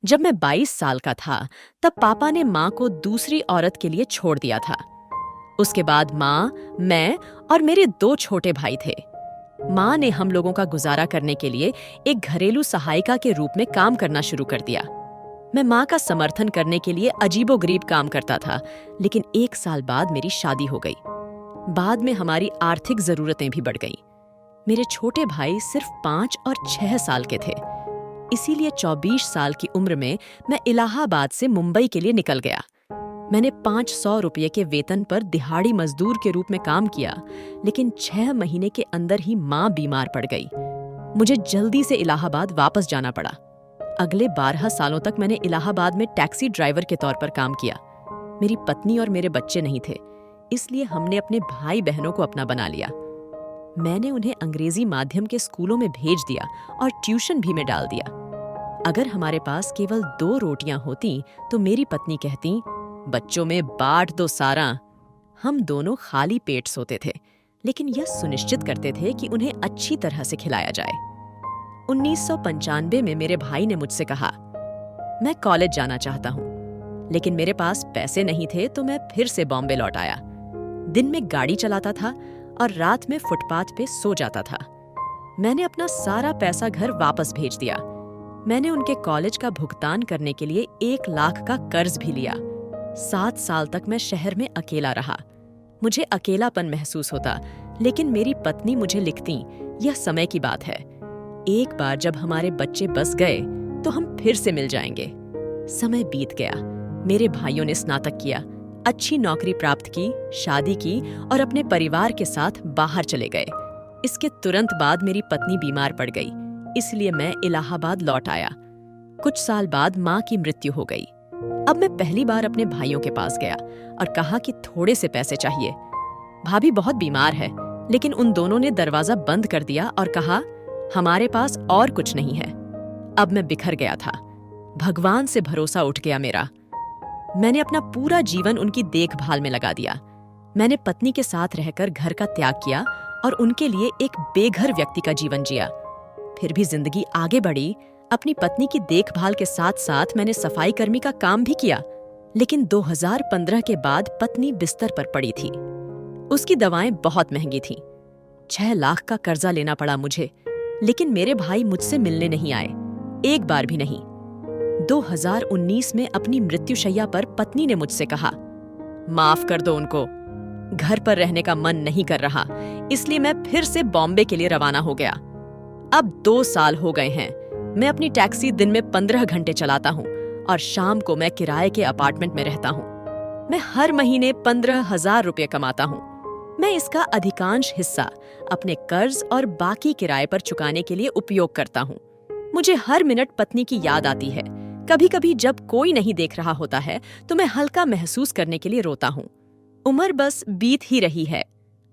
जब मैं 22 साल का था, तब पापा ने माँ को दूसरी औरत के लिए छोड़ दिया था। उसके बाद माँ, मैं और मेरे 2 छोटे भाई थे। माँ ने हम लोगों का गुजारा करने के लिए एक घरेलू सहायिका के रूप में काम करना शुरू कर दिया। मैं माँ का समर्थन करने के लिए अजीबोगरीब काम करता था, लेकिन 1 साल बाद मेरी शादी हो गई। बाद में हमारी आर्थिक जरूरतें भी बढ़ गईं। मेरे छोटे भाई सिर्फ 5 और 6 साल के थे। इसीलिए 24 साल की उम्र में मैं इलाहाबाद से मुंबई के लिए निकल गया। मैंने 500 रुपये के वेतन पर दिहाड़ी मजदूर के रूप में काम किया, लेकिन 6 महीने के अंदर ही माँ बीमार पड़ गई। मुझे जल्दी से इलाहाबाद वापस जाना पड़ा। अगले 12 सालों तक मैंने इलाहाबाद में टैक्सी ड्राइवर के तौर पर काम किया। मेरी पत्नी और मेरे बच्चे नहीं थे, इसलिए हमने अपने भाई बहनों को अपना बना लिया। मैंने उन्हें अंग्रेजी माध्यम के स्कूलों में भेज दिया और ट्यूशन भी में डाल दिया। अगर हमारे पास केवल 2 रोटियां होती तो मेरी पत्नी कहती, बच्चों में बांट दो सारा। हम दोनों खाली पेट सोते थे, लेकिन यह सुनिश्चित करते थे कि उन्हें अच्छी तरह से खिलाया जाए। 1995 में मेरे भाई ने मुझसे कहा, मैं कॉलेज जाना चाहता हूँ, लेकिन मेरे पास पैसे नहीं थे, तो मैं फिर से बॉम्बे लौट आया। दिन में गाड़ी चलाता था और रात में फुटपाथ पे सो जाता था। मैंने अपना सारा पैसा घर वापस भेज दिया। मैंने उनके कॉलेज का भुगतान करने के लिए 1 लाख का कर्ज भी लिया। 7 साल तक मैं शहर में अकेला रहा। मुझे अकेलापन महसूस होता, लेकिन मेरी पत्नी मुझे लिखती, यह समय की बात है। एक बार जब हमारे बच्चे बस गए तो हम फिर से मिल जाएंगे। समय बीत गया। मेरे भाइयों ने स्नातक किया, अच्छी नौकरी प्राप्त की, शादी की और अपने परिवार के साथ बाहर चले गए। इसके तुरंत बाद मेरी पत्नी बीमार पड़ गई, इसलिए मैं इलाहाबाद लौट आया। कुछ साल बाद माँ की मृत्यु हो गई। अब मैं पहली बार अपने भाइयों के पास गया और कहा कि थोड़े से पैसे चाहिए। भाभी बहुत बीमार है, लेकिन उन दोनों ने दरवाजा बंद कर दिया और कहा, हमारे पास और कुछ नहीं है। अब मैं बिखर गया था। भगवान से भरोसा उठ गया मेरा। मैंने अपना पूरा जीवन उनकी देखभाल में लगा दिया। मैंने पत्नी के साथ रहकर घर का त्याग किया और उनके लिए एक बेघर व्यक्ति का जीवन जिया। फिर भी जिंदगी आगे बढ़ी। अपनी पत्नी की देखभाल के साथ साथ मैंने सफाई कर्मी का काम भी किया। लेकिन 2015 के बाद पत्नी बिस्तर पर पड़ी थी। उसकी दवाएं बहुत महंगी थीं। 6 लाख का कर्जा लेना पड़ा मुझे, लेकिन मेरे भाई मुझसे मिलने नहीं आए, एक बार भी नहीं। 2019 में अपनी मृत्युशैया पर पत्नी ने मुझसे कहा, माफ कर दो उनको, घर पर रहने का मन नहीं कर रहा, इसलिए मैं फिर से बॉम्बे के लिए रवाना हो गया। अब 2 साल हो गए हैं। मैं अपनी टैक्सी दिन में 15 घंटे चलाता हूँ और शाम को मैं किराए के अपार्टमेंट में रहता हूँ। मैं हर महीने 15,000 रुपये कमाता हूँ। मैं इसका अधिकांश हिस्सा अपने कर्ज और बाकी किराए पर चुकाने के लिए उपयोग करता हूँ। मुझे हर मिनट पत्नी की याद आती है। कभी कभी जब कोई नहीं देख रहा होता है तो मैं हल्का महसूस करने के लिए रोता हूँ। उम्र बस बीत ही रही है।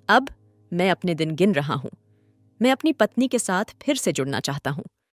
अब मैं अपने दिन गिन रहा हूँ। मैं अपनी पत्नी के साथ फिर से जुड़ना चाहता हूँ।